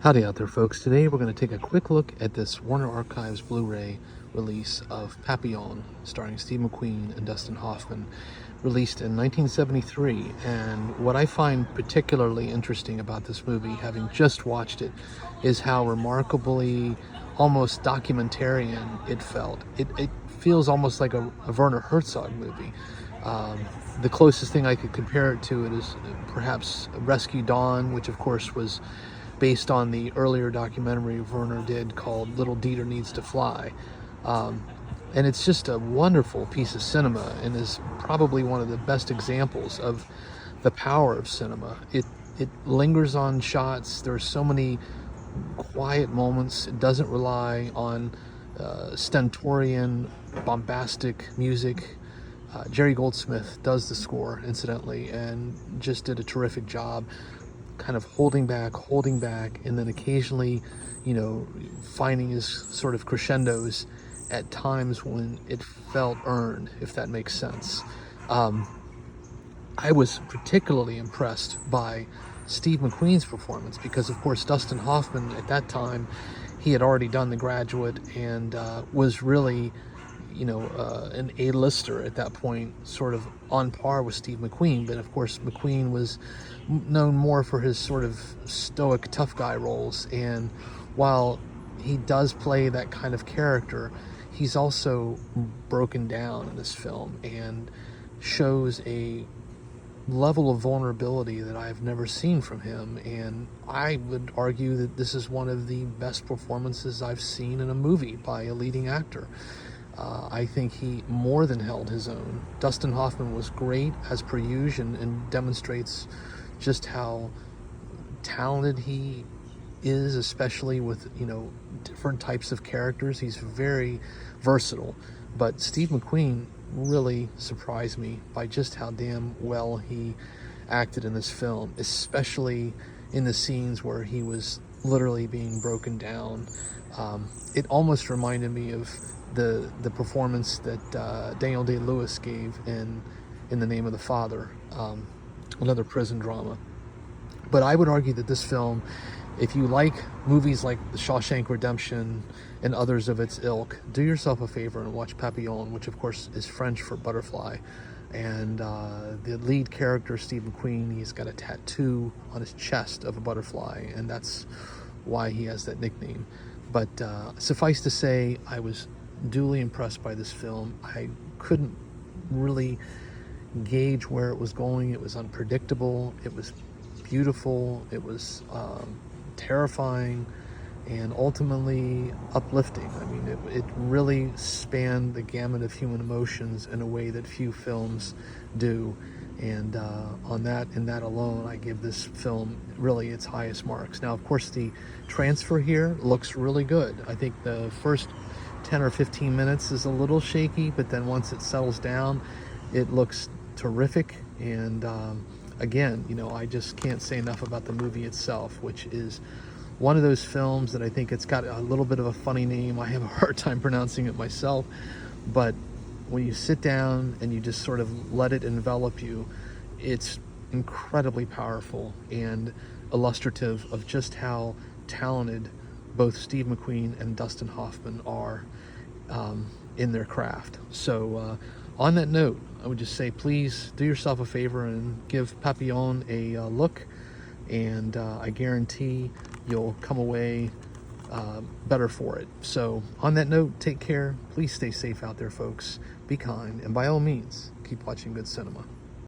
Howdy out there, folks. Today we're going to take a quick look at this Warner Archives Blu-ray release of Papillon, starring Steve McQueen and Dustin Hoffman, released in 1973. And what I find particularly interesting about this movie, having just watched it, is how remarkably, almost documentarian it felt. It feels almost like a Werner Herzog movie. The closest thing I could compare it to is perhaps Rescue Dawn, which of course was based on the earlier documentary Werner did called Little Dieter Needs to Fly. And it's just a wonderful piece of cinema and is probably one of the best examples of the power of cinema. It lingers on shots. There's so many quiet moments. It doesn't rely on stentorian, bombastic music. Jerry Goldsmith does the score, incidentally, and just did a terrific job, kind of holding back, and then occasionally, finding his sort of crescendos at times when it felt earned, if that makes sense. I was particularly impressed by Steve McQueen's performance because, of course, Dustin Hoffman at that time, he had already done The Graduate and was really an A-lister at that point, sort of on par with Steve McQueen. But of course, McQueen was known more for his sort of stoic tough guy roles, and while he does play that kind of character, he's also broken down in this film and shows a level of vulnerability that I've never seen from him. And I would argue that this is one of the best performances I've seen in a movie by a leading actor. I think he more than held his own. Dustin Hoffman was great as per usual and demonstrates just how talented he is, especially with different types of characters. He's very versatile. But Steve McQueen really surprised me by just how damn well he acted in this film, especially in the scenes where he was literally being broken down. It almost reminded me of the performance that Daniel Day-Lewis gave in The Name of the Father, another prison drama. But I would argue that this film, if you like movies like The Shawshank Redemption and others of its ilk, do yourself a favor and watch Papillon, which of course is French for butterfly. And the lead character, Steve McQueen, he's got a tattoo on his chest of a butterfly, and that's why he has that nickname. But suffice to say, I was duly impressed by this film. I couldn't really gauge where it was going. It was unpredictable. It was beautiful. It was terrifying and ultimately uplifting. I mean, it really spanned the gamut of human emotions in a way that few films do. And on that alone, I give this film really its highest marks. Now, of course, the transfer here looks really good. I think the first 10 or 15 minutes is a little shaky, but then once it settles down, it looks terrific. And again, I just can't say enough about the movie itself, which is one of those films that I think it's got a little bit of a funny name. I have a hard time pronouncing it myself, but when you sit down and you just sort of let it envelop you, it's incredibly powerful and illustrative of just how talented both Steve McQueen and Dustin Hoffman are in their craft. So on that note, I would just say, please do yourself a favor and give Papillon a look, and I guarantee you'll come away better for it. So on that note, take care. Please stay safe out there, folks. Be kind, and by all means, keep watching good cinema.